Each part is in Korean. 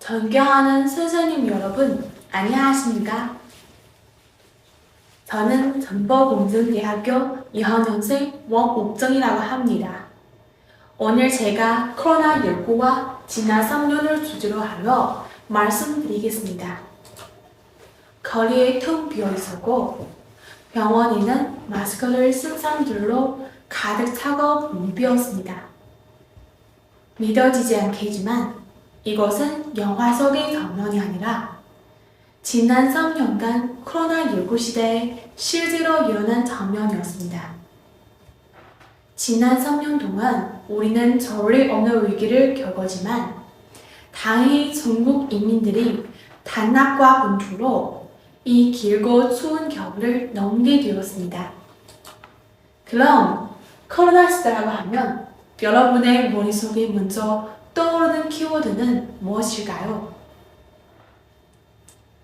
존경하는 선생님 여러분, 안녕하십니까? 저는 전북공정대학교 2학년생 원옥정이라고 합니다. 오늘 제가 코로나19와 지난 3년을 주제로 하여 말씀드리겠습니다. 거리에 텅 비어 있었고 병원에는 마스크를 쓴 사람들로 가득 차고 붐비었습니다. 믿어지지 않겠지만 이것은 영화 속의 장면이 아니라 지난 3년간 코로나19 시대에 실제로 일어난 장면이었습니다. 지난 3년 동안 우리는 저리 없는 위기를 겪었지만 다행히 전국 인민들이 단합과 분투로 이 길고 추운 겨울을 넘게 되었습니다. 그럼 코로나 시대라고 하면 여러분의 머릿속에 먼저 떠오르는 키워드는 무엇일까요?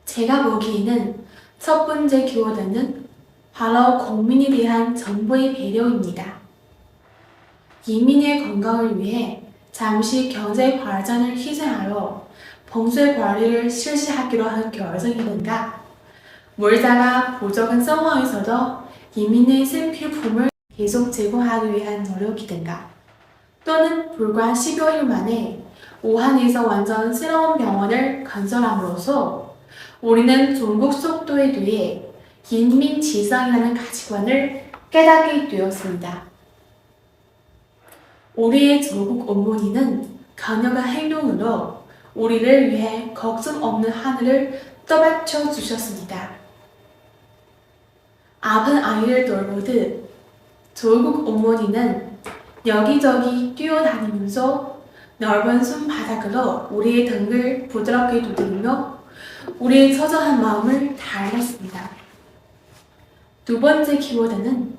제가 보기에는 첫 번째 키워드는 바로 국민에 대한 정부의 배려입니다. 인민의 건강을 위해 잠시 경제 발전을 희생하여 봉쇄 관리를 실시하기로 한 결정이든가, 물자가 부족한 상황에서도 인민의 생필품을 계속 제공하기 위한 노력이든가, 또는 불과 10여일 만에 우한에서 완전 새로운 병원을 건설함으로써 우리는 중국 속도에 대해 인민지상이라는 가치관을 깨닫게 되었습니다. 우리의 조국 어머니는 강력한 행동으로 우리를 위해 걱정 없는 하늘을 떠받쳐 주셨습니다. 아픈 아이를 돌보듯 조국 어머니는 여기저기 뛰어다니면서 넓은 손바닥으로 우리의 등을 부드럽게 두드리며 우리의 처절한 마음을 달랬습니다. 두 번째 키워드는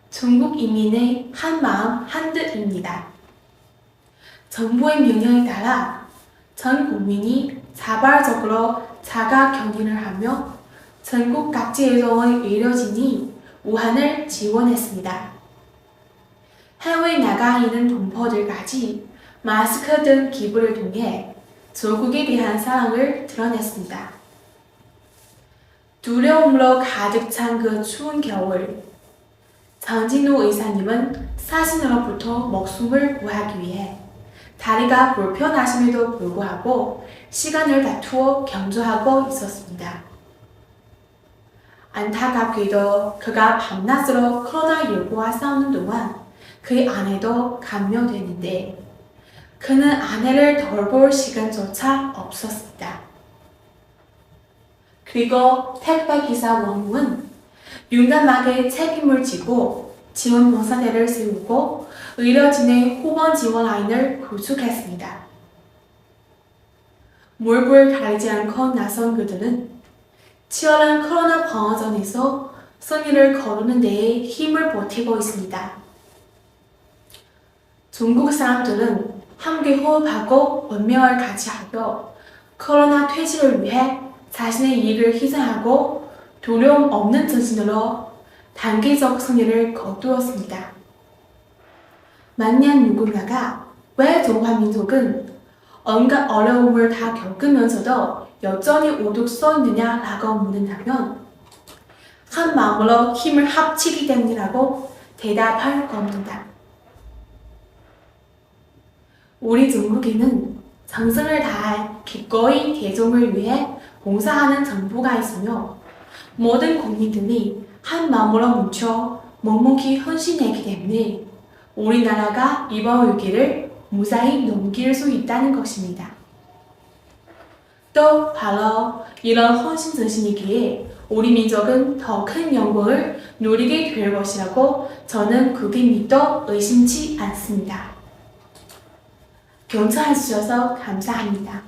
중국 인민의 한 마음 한뜻입니다. 정부의 명령에 따라 전 국민이 자발적으로 자가 격리를 하며 전국 각지에서 온 의료진이 우한을 지원했습니다. 해외에 나가 있는 동포들까지 마스크 등 기부를 통해 조국에 대한 사랑을 드러냈습니다. 두려움으로 가득 찬 그 추운 겨울, 장진호 의사님은 사신으로부터 목숨을 구하기 위해 다리가 불편하심에도 불구하고 시간을 다투어 경주하고 있었습니다. 안타깝게도 그가 밤낮으로 코로나19와 싸우는 동안 그의 아내도 감염됐는데 그는 아내를 돌볼 시간조차 없었습니다. 그리고 택배기사 원웅은 용감하게 책임을 지고 지원봉사대를 세우고 의료진의 후원 지원 라인을 구축했습니다. 몰골 가리지 않고 나선 그들은 치열한 코로나 방어전에서 승리를 거두는 데에 힘을 보태고 있습니다. 중국 사람들은 함께 호흡하고 운명을 같이 하며 코로나 퇴치를 위해 자신의 이익을 희생하고 두려움 없는 정신으로 단계적 승리를 거두었습니다. 만약 누군가가 왜 중화민족은 온갖 어려움을 다 겪으면서도 여전히 우뚝 서 있느냐라고 묻는다면 한 마음으로 힘을 합치기 때문이라고 대답할 겁니다. 우리 중국에는 정성을 다해 기꺼이 대중을 위해 봉사하는 정부가 있으며 모든 국민들이 한 마음으로 뭉쳐 묵묵히 헌신했기 때문에 우리나라가 이번 위기를 무사히 넘길 수 있다는 것입니다. 또 바로 이런 헌신 정신이기에 우리 민족은 더 큰 영광을 누리게 될 것이라고 저는 그게 믿어 의심치 않습니다. 경청해 주셔서 감사합니다.